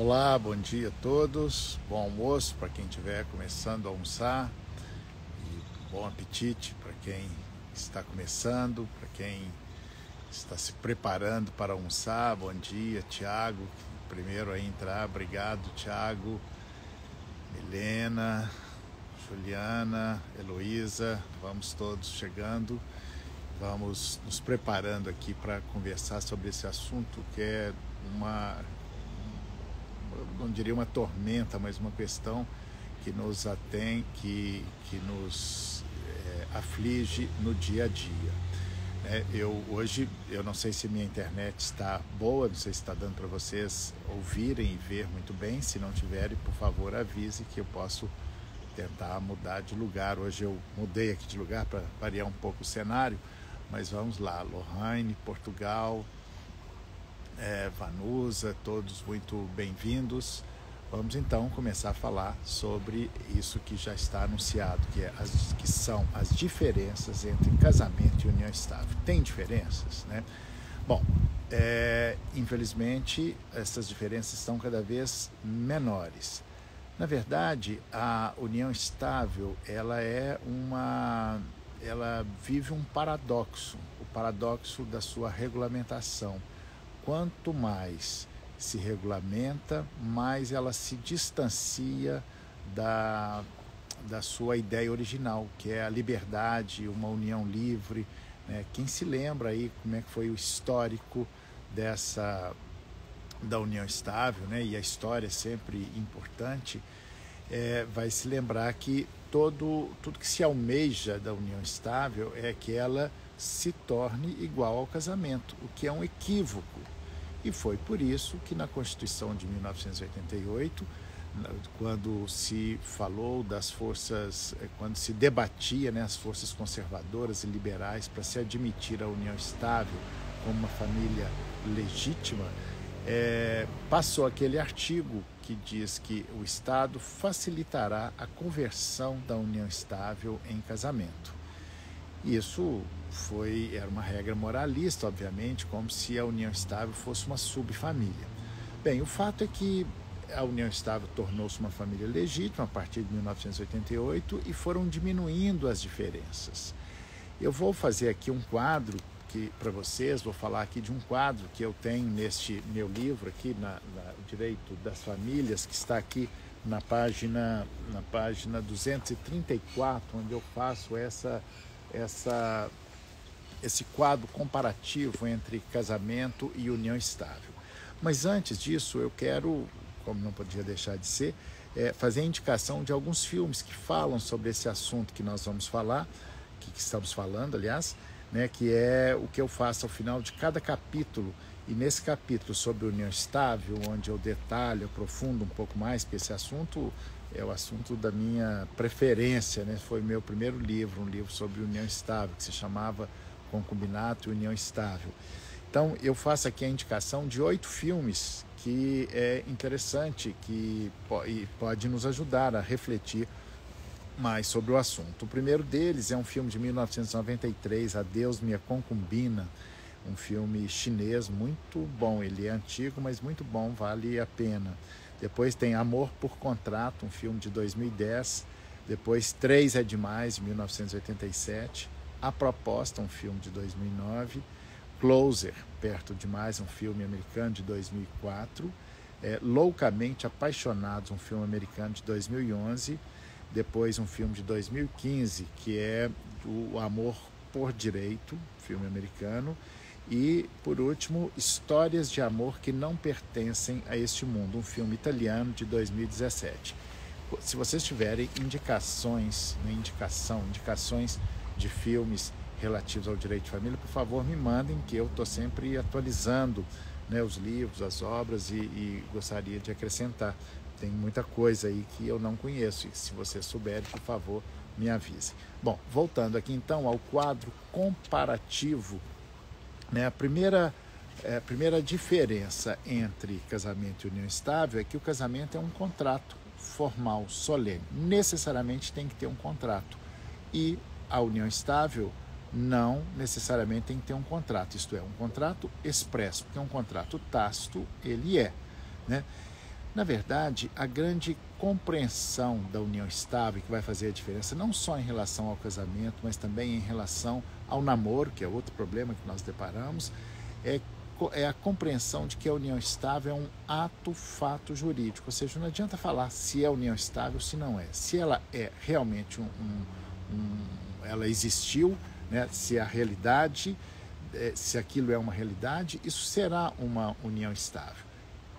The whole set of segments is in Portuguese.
Olá, bom dia a todos, bom almoço para quem estiver começando a almoçar e bom apetite para quem está começando, para quem está se preparando para almoçar. Bom dia, Tiago, primeiro a entrar, obrigado, Tiago, Milena, Juliana, Heloísa, vamos todos chegando, vamos nos preparando aqui para conversar sobre esse assunto que é não diria uma tormenta, mas uma questão que nos atém, que nos aflige no dia a dia. Hoje, eu não sei se minha internet está boa, não sei se está dando para vocês ouvirem e ver muito bem. Se não tiverem, por favor, avise que eu posso tentar mudar de lugar. Hoje eu mudei aqui de lugar para variar um pouco o cenário, mas vamos lá. Lohane, Portugal, Vanusa, todos muito bem-vindos. Vamos então começar a falar sobre isso que já está anunciado, que são as diferenças entre casamento e união estável. Tem diferenças, né? Bom, infelizmente essas diferenças estão cada vez menores. Na verdade, a união estável, ela vive um paradoxo, o paradoxo da sua regulamentação. Quanto mais se regulamenta, mais ela se distancia da sua ideia original, que é a liberdade, uma união livre, né? Quem se lembra aí como é que foi o histórico da união estável, né? E a história é sempre importante, vai se lembrar que tudo que se almeja da união estável é que ela se torne igual ao casamento, o que é um equívoco. E foi por isso que na Constituição de 1988, quando se falou das forças, quando se debatia, né, as forças conservadoras e liberais para se admitir a união estável como uma família legítima, passou aquele artigo que diz que o Estado facilitará a conversão da união estável em casamento. Isso era uma regra moralista, obviamente, como se a união estável fosse uma subfamília. Bem, o fato é que a união estável tornou-se uma família legítima a partir de 1988 e foram diminuindo as diferenças. Eu vou fazer aqui um quadro para vocês, vou falar aqui de um quadro que eu tenho neste meu livro aqui, o Direito das Famílias, que está aqui na página 234, onde eu faço esse quadro comparativo entre casamento e união estável. Mas antes disso, eu quero, como não podia deixar de ser, fazer a indicação de alguns filmes que falam sobre esse assunto que nós vamos falar, que estamos falando, aliás, né, que é o que eu faço ao final de cada capítulo. E nesse capítulo sobre união estável, onde eu detalho, aprofundo um pouco mais, porque esse assunto é o assunto da minha preferência, né? Foi meu primeiro livro, um livro sobre união estável, que se chamava Concubinato e União Estável. Então, eu faço aqui a indicação de 8 filmes que é interessante, que pode nos ajudar a refletir mais sobre o assunto. O primeiro deles é um filme de 1993, Adeus Minha Concubina, um filme chinês muito bom. Ele é antigo, mas muito bom, vale a pena. Depois tem Amor por Contrato, um filme de 2010. Depois 3 é Demais, de 1987. A Proposta, um filme de 2009. Closer, Perto Demais, um filme americano de 2004. Loucamente Apaixonados, um filme americano de 2011. Depois um filme de 2015, que é O Amor por Direito, filme americano. E, por último, Histórias de Amor que Não Pertencem a Este Mundo, um filme italiano de 2017. Se vocês tiverem indicações de filmes relativos ao direito de família, por favor, me mandem, que eu estou sempre atualizando, né, os livros, as obras e gostaria de acrescentar. Tem muita coisa aí que eu não conheço e se vocês souberem, por favor, me avise. Bom, voltando aqui então ao quadro comparativo, né, a primeira diferença entre casamento e união estável é que o casamento é um contrato formal, solene. Necessariamente tem que ter um contrato. E a união estável não necessariamente tem que ter um contrato. Isto é, um contrato expresso, porque um contrato tácito, ele né? Na verdade, a grande compreensão da união estável que vai fazer a diferença, não só em relação ao casamento, mas também em relação ao namoro, que é outro problema que nós deparamos, é a compreensão de que a união estável é um fato jurídico, ou seja, não adianta falar se é união estável, se não é. Se ela é realmente ela existiu, né? Se a realidade, se aquilo é uma realidade, isso será uma união estável.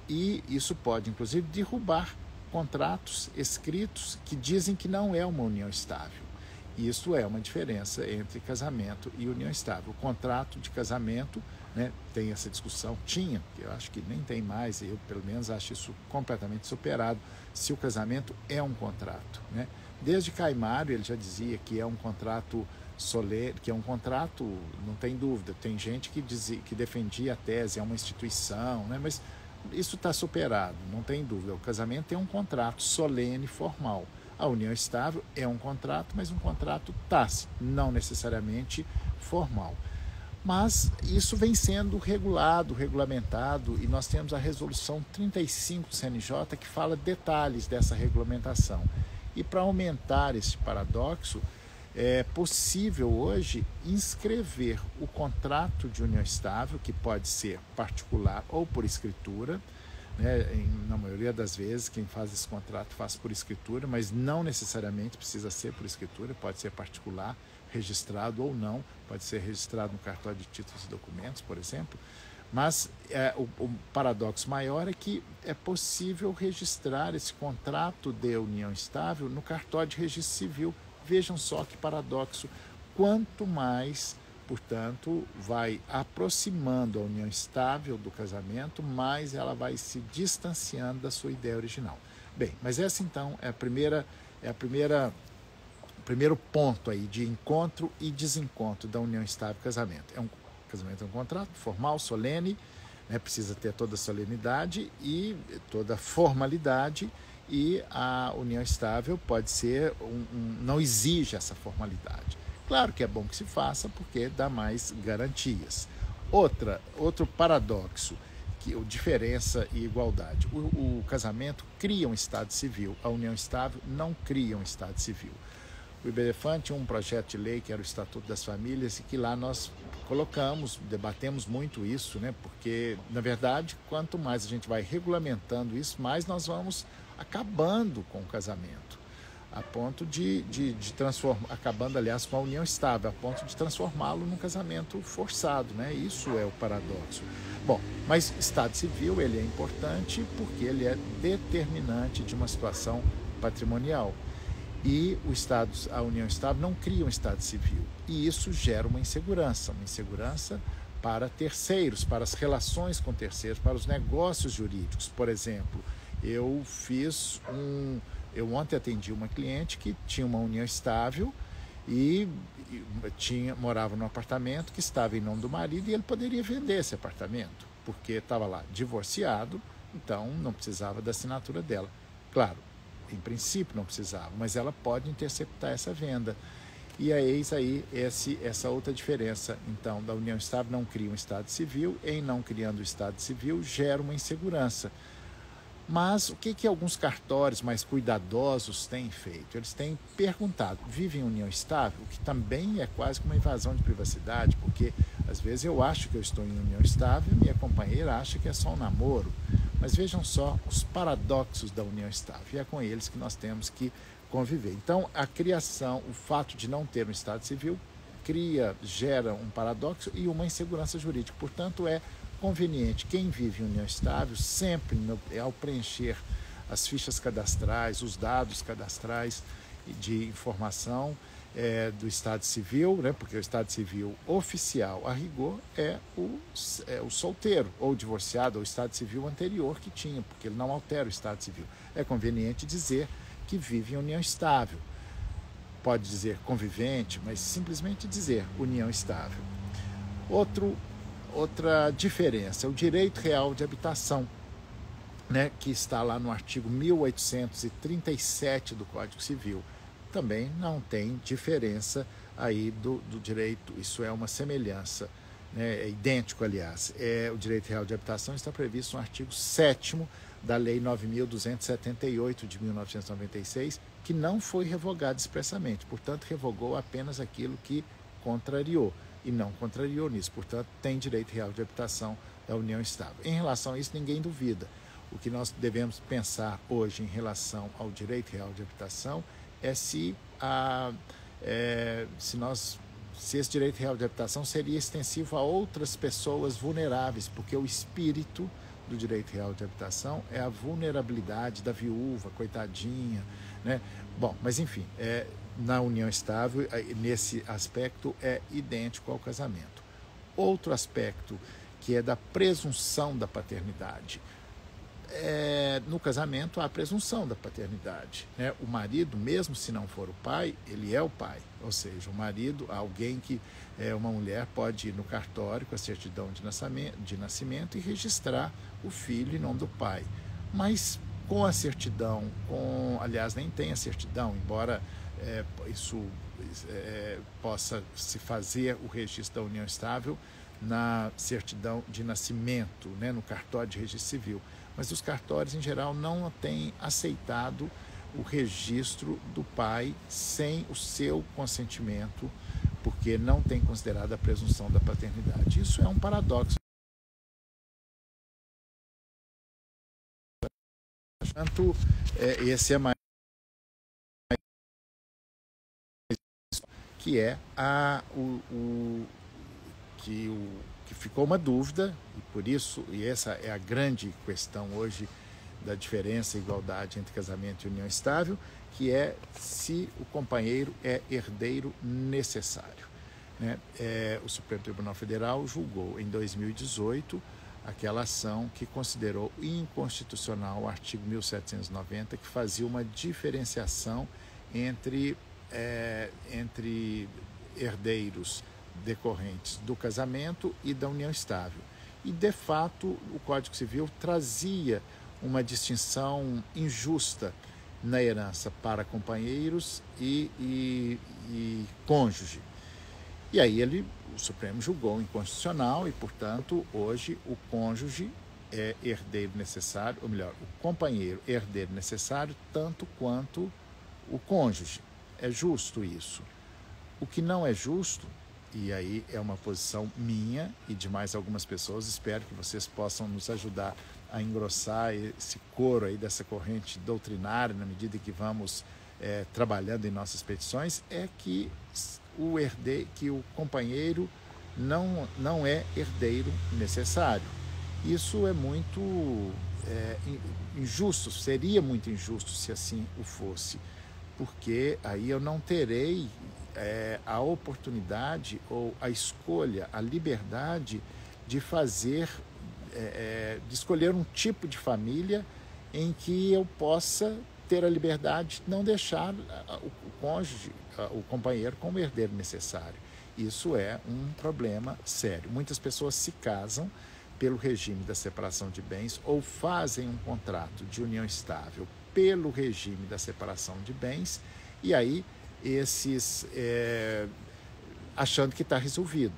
E isso pode, inclusive, derrubar contratos escritos que dizem que não é uma união estável. Isso é uma diferença entre casamento e união estável. O contrato de casamento, né, tem essa discussão, tinha, eu acho que nem tem mais, eu pelo menos acho isso completamente superado, se o casamento é um contrato, né? Desde Caimário ele já dizia que é um contrato solene, que é um contrato, não tem dúvida, tem gente que defendia a tese, é uma instituição, né? Mas isso está superado, não tem dúvida, o casamento é um contrato solene, formal. A união estável é um contrato, mas um contrato tácito, não necessariamente formal. Mas isso vem sendo regulado, regulamentado, e nós temos a resolução 35 do CNJ que fala detalhes dessa regulamentação. E para aumentar esse paradoxo, é possível hoje inscrever o contrato de união estável, que pode ser particular ou por escritura, né? Na maioria das vezes quem faz esse contrato faz por escritura, mas não necessariamente precisa ser por escritura, pode ser particular, registrado ou não, pode ser registrado no cartório de títulos e documentos, por exemplo. Mas o paradoxo maior é que é possível registrar esse contrato de união estável no cartório de registro civil. Vejam só que paradoxo. Quanto mais, portanto, vai aproximando a união estável do casamento, mais ela vai se distanciando da sua ideia original. Bem, mas essa então é o primeiro ponto aí de encontro e desencontro da união estável e casamento. Casamento é um contrato formal, solene, né? Precisa ter toda a solenidade e toda a formalidade, e a união estável pode ser não exige essa formalidade. Claro que é bom que se faça porque dá mais garantias. Outro paradoxo, diferença e igualdade. O casamento cria um estado civil, a união estável não cria um estado civil. O IBDFAN tinha um projeto de lei que era o Estatuto das Famílias, e que lá nós debatemos muito isso, né? Porque, na verdade, quanto mais a gente vai regulamentando isso, mais nós vamos acabando com o casamento, a ponto de transformar, acabando, aliás, com a união estável, a ponto de transformá-lo num casamento forçado, né? Isso é o paradoxo. Bom, mas Estado Civil, ele é importante porque ele é determinante de uma situação patrimonial. E a união estável não cria um Estado Civil. E isso gera uma insegurança para terceiros, para as relações com terceiros, para os negócios jurídicos. Por exemplo, eu ontem atendi uma cliente que tinha uma união estável e morava num apartamento que estava em nome do marido, e ele poderia vender esse apartamento, porque estava lá divorciado, então não precisava da assinatura dela. Claro, em princípio não precisava, mas ela pode interceptar essa venda. E eis aí essa outra diferença, então, da união estável não cria um Estado Civil, em não criando o Estado Civil gera uma insegurança. Mas o que alguns cartórios mais cuidadosos têm feito? Eles têm perguntado, vive em união estável? O que também é quase como uma invasão de privacidade, porque às vezes eu acho que eu estou em união estável e minha companheira acha que é só um namoro. Mas vejam só os paradoxos da união estável, e é com eles que nós temos que conviver. Então, a criação, o fato de não ter um Estado Civil, gera um paradoxo e uma insegurança jurídica. Portanto, é conveniente quem vive em união estável, sempre ao preencher as fichas cadastrais, os dados cadastrais de informação do Estado Civil, né? Porque o Estado Civil oficial, a rigor, é o solteiro, ou divorciado, ou o Estado Civil anterior que tinha, porque ele não altera o Estado Civil. É conveniente dizer que vive em união estável. Pode dizer convivente, mas simplesmente dizer união estável. Outra diferença é o direito real de habitação, né, que está lá no artigo 1837 do Código Civil. Também não tem diferença aí do direito, isso é uma semelhança, né, é idêntico, aliás. O direito real de habitação está previsto no artigo 7º da Lei 9.278 de 1996, que não foi revogada expressamente, portanto, revogou apenas aquilo que contrariou, e não contrariou nisso, portanto, tem direito real de habitação da união estável. Em relação a isso, ninguém duvida. O que nós devemos pensar hoje em relação ao direito real de habitação é se esse direito real de habitação seria extensivo a outras pessoas vulneráveis, porque o espírito do direito real de habitação é a vulnerabilidade da viúva, coitadinha, né? Bom, mas enfim, na união estável, nesse aspecto, é idêntico ao casamento. Outro aspecto, que é da presunção da paternidade. No casamento, há a presunção da paternidade, né? O marido, mesmo se não for o pai, ele é o pai. Ou seja, o marido, alguém que uma mulher pode ir no cartório com a certidão de nascimento e registrar o filho em nome do pai. Mas com a certidão, aliás, nem tem a certidão, embora isso possa se fazer o registro da união estável na certidão de nascimento, né, no cartório de registro civil. Mas os cartórios, em geral, não têm aceitado o registro do pai sem o seu consentimento, porque não tem considerado a presunção da paternidade. Isso é um paradoxo. Portanto, esse é mais que é que ficou uma dúvida, e por isso, e essa é a grande questão hoje da diferença e igualdade entre casamento e união estável, que é se o companheiro é herdeiro necessário, né? O Supremo Tribunal Federal julgou em 2018 aquela ação que considerou inconstitucional o artigo 1790, que fazia uma diferenciação entre herdeiros decorrentes do casamento e da união estável. E, de fato, o Código Civil trazia uma distinção injusta na herança para companheiros e cônjuge. E aí o Supremo julgou inconstitucional e, portanto, hoje o cônjuge é herdeiro necessário, ou melhor, o companheiro é herdeiro necessário tanto quanto o cônjuge. É justo isso. O que não é justo, e aí é uma posição minha e de mais algumas pessoas, espero que vocês possam nos ajudar a engrossar esse coro aí dessa corrente doutrinária na medida que vamos trabalhando em nossas petições, é que o companheiro não é herdeiro necessário. Isso é muito injusto, seria muito injusto se assim o fosse, porque aí eu não terei a oportunidade ou a escolha, a liberdade de de escolher um tipo de família em que eu possa ter a liberdade de não deixar o cônjuge, o companheiro como herdeiro necessário. Isso é um problema sério. Muitas pessoas se casam pelo regime da separação de bens ou fazem um contrato de união estável pelo regime da separação de bens, e aí achando que está resolvido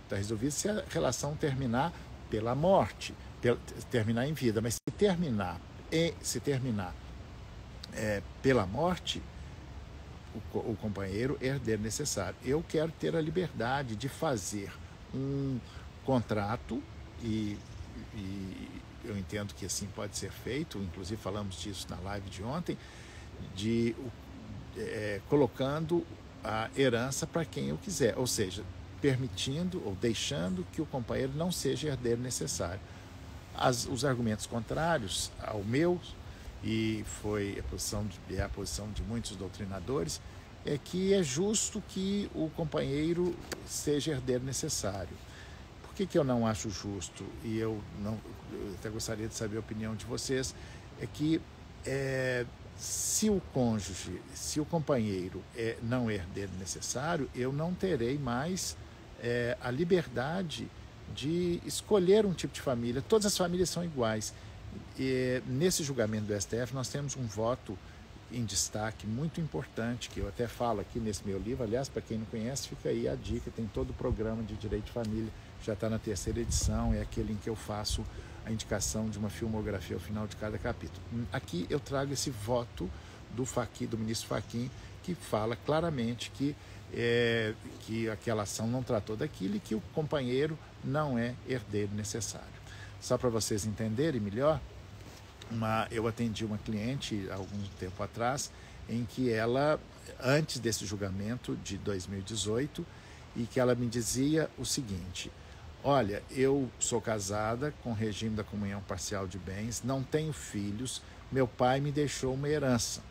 se a relação terminar pela morte, terminar em vida, mas se terminar pela morte, o companheiro é herdeiro necessário. Eu quero ter a liberdade de fazer um contrato e eu entendo que assim pode ser feito, inclusive falamos disso na live de ontem, colocando a herança para quem eu quiser, ou seja, permitindo ou deixando que o companheiro não seja herdeiro necessário. Os argumentos contrários ao meu, e foi a posição de muitos doutrinadores, é que é justo que o companheiro seja herdeiro necessário. Por que eu não acho justo, e eu até gostaria de saber a opinião de vocês, é que se o cônjuge, se o companheiro não é herdeiro necessário, eu não terei mais a liberdade de escolher um tipo de família. Todas as famílias são iguais. E nesse julgamento do STF nós temos um voto em destaque muito importante, que eu até falo aqui nesse meu livro. Aliás, para quem não conhece, fica aí a dica, tem todo o programa de direito de família, já está na 3ª edição, é aquele em que eu faço a indicação de uma filmografia ao final de cada capítulo. Aqui eu trago esse voto do ministro Fachin, que fala claramente que aquela ação não tratou daquilo e que o companheiro não é herdeiro necessário. Só para vocês entenderem melhor, eu atendi uma cliente há algum tempo atrás, em que ela, antes desse julgamento de 2018, e que ela me dizia o seguinte: olha, eu sou casada com regime da comunhão parcial de bens, não tenho filhos, meu pai me deixou uma herança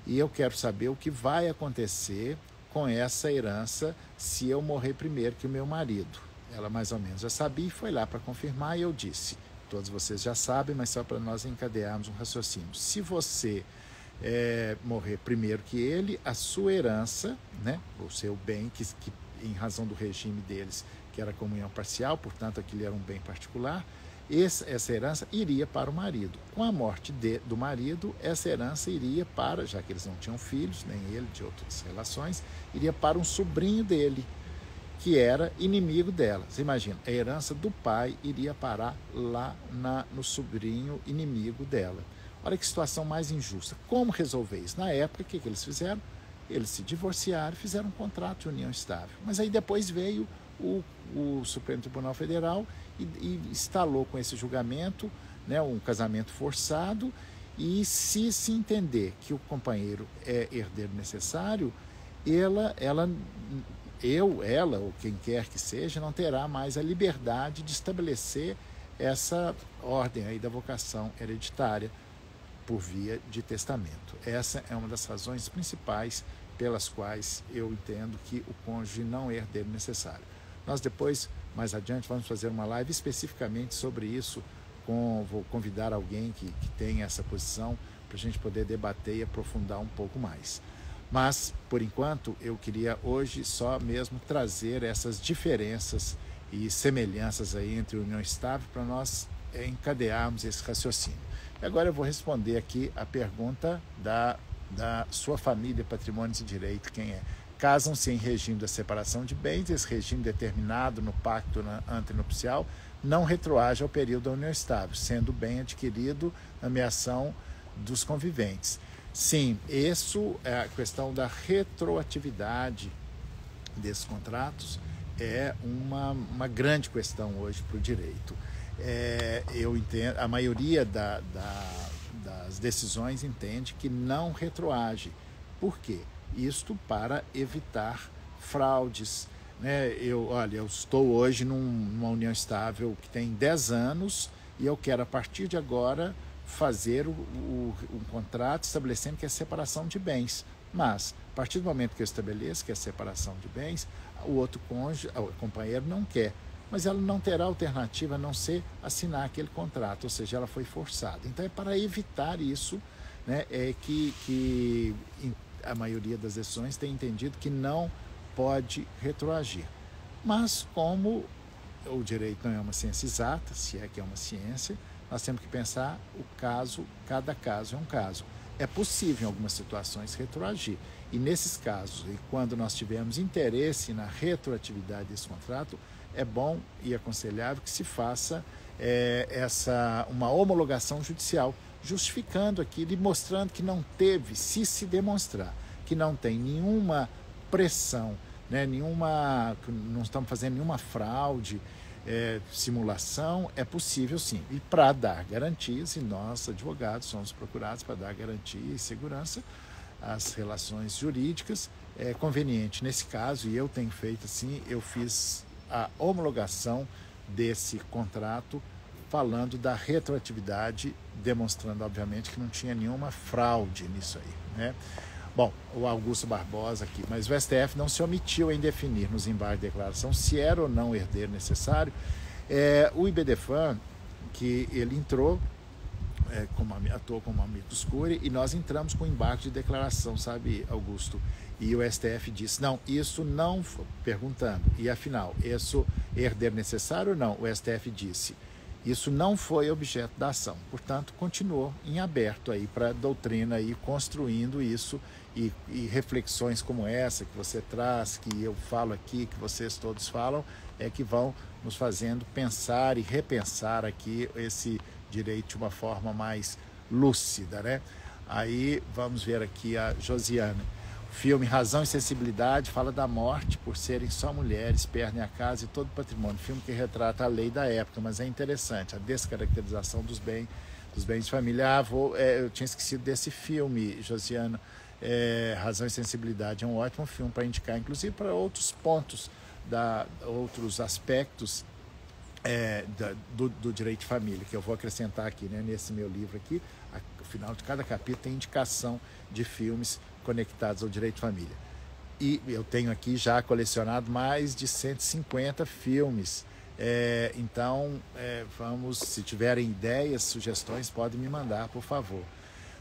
e eu quero saber o que vai acontecer com essa herança se eu morrer primeiro que o meu marido. Ela mais ou menos já sabia e foi lá para confirmar, e eu disse: todos vocês já sabem, mas só para nós encadearmos um raciocínio. Se você morrer primeiro que ele, a sua herança, né, o seu bem, que em razão do regime deles, que era comunhão parcial, portanto aquilo era um bem particular, essa herança iria para o marido. Com a morte do marido, essa herança iria para, já que eles não tinham filhos, nem ele, de outras relações, iria para um sobrinho dele, que era inimigo dela. Você imagina, a herança do pai iria parar lá no sobrinho inimigo dela. Olha que situação mais injusta. Como resolver isso? Na época, o que eles fizeram? Eles se divorciaram e fizeram um contrato de união estável. Mas aí depois veio o Supremo Tribunal Federal e instalou com esse julgamento, né, um casamento forçado, e se entender que o companheiro é herdeiro necessário, ela ou quem quer que seja, não terá mais a liberdade de estabelecer essa ordem aí da vocação hereditária por via de testamento. Essa é uma das razões principais pelas quais eu entendo que o cônjuge não é herdeiro necessário. Nós depois, mais adiante, vamos fazer uma live especificamente sobre isso, vou convidar alguém que tem essa posição para a gente poder debater e aprofundar um pouco mais. Mas, por enquanto, eu queria hoje só mesmo trazer essas diferenças e semelhanças aí entre união estável para nós encadearmos esse raciocínio. E agora eu vou responder aqui a pergunta da sua família, patrimônios e direito, quem é? Casam-se em regime da separação de bens, esse regime determinado no pacto antenupcial não retroage ao período da união estável, sendo o bem adquirido na meação dos conviventes. Sim, isso é a questão da retroatividade desses contratos, é uma grande questão hoje para o direito. Eu entendo, a maioria das decisões entende que não retroage. Por quê? Isto para evitar fraudes, né? Eu estou hoje numa união estável que tem 10 anos e eu quero, a partir de agora, fazer um contrato estabelecendo que é separação de bens. Mas, a partir do momento que eu estabeleço que é separação de bens, o outro cônjuge, o companheiro não quer. Mas ela não terá alternativa a não ser assinar aquele contrato, ou seja, ela foi forçada. Então, é para evitar isso, né, que a maioria das decisões tem entendido que não pode retroagir. Mas, como o direito não é uma ciência exata, se é que é uma ciência, nós temos que pensar cada caso é um caso. É possível, em algumas situações, retroagir. E nesses casos, e quando nós tivermos interesse na retroatividade desse contrato, é bom e aconselhável que se faça uma homologação judicial, justificando aquilo e mostrando que não teve, se demonstrar que não tem nenhuma pressão, né, não estamos fazendo nenhuma fraude, simulação, é possível sim. E para dar garantias, e nós, advogados, somos procurados para dar garantia e segurança às relações jurídicas, é conveniente nesse caso, e eu tenho feito assim, eu fiz a homologação desse contrato falando da retroatividade, demonstrando, obviamente, que não tinha nenhuma fraude nisso aí, né? Bom, o Augusto Barbosa aqui, mas o STF não se omitiu em definir nos embargos de declaração se era ou não herdeiro necessário. O IBDFAN, que ele entrou, atuou como amicus curiae, e nós entramos com embargo de declaração, sabe, Augusto? E o STF disse, não, isso não, perguntando, e afinal, isso é herdeiro necessário ou não? O STF disse, isso não foi objeto da ação, portanto, continuou em aberto aí para a doutrina aí construindo isso e reflexões como essa que você traz, que eu falo aqui, que vocês todos falam, que vão nos fazendo pensar e repensar aqui esse direito de uma forma mais lúcida, né? Aí vamos ver aqui a Josiane. O filme Razão e Sensibilidade fala da morte por serem só mulheres, perdem a casa e todo o patrimônio. Filme que retrata a lei da época, mas é interessante, a descaracterização dos bens de família. Eu tinha esquecido desse filme, Josiane. Razão e Sensibilidade é um ótimo filme para indicar, inclusive para outros pontos, outros aspectos do direito de família, que eu vou acrescentar aqui, né, nesse meu livro aqui. No final de cada capítulo tem indicação de filmes conectados ao direito de família. E eu tenho aqui já colecionado mais de 150 filmes. Então, se tiverem ideias, sugestões, podem me mandar, por favor.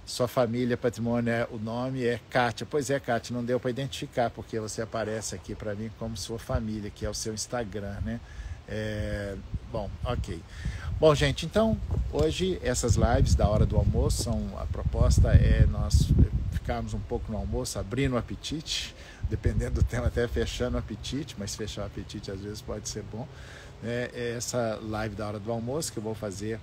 Sua família, patrimônio, o nome é Kátia. Pois é, Kátia, não deu para identificar, porque você aparece aqui para mim como sua família, que é o seu Instagram, né? Bom, ok. Bom, gente, então, hoje essas lives da hora do almoço, a proposta é nós ficarmos um pouco no almoço, abrindo o apetite, dependendo do tema, até fechando o apetite, mas fechar o apetite às vezes pode ser bom. Essa live da hora do almoço que eu vou fazer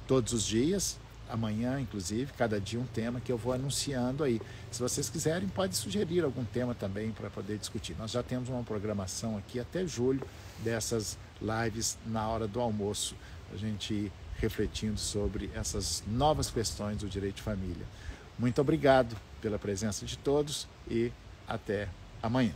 todos os dias, amanhã, inclusive, cada dia um tema que eu vou anunciando aí. Se vocês quiserem, pode sugerir algum tema também para poder discutir. Nós já temos uma programação aqui até julho dessas lives na hora do almoço, a gente ir refletindo sobre essas novas questões do direito de família. Muito obrigado pela presença de todos e até amanhã.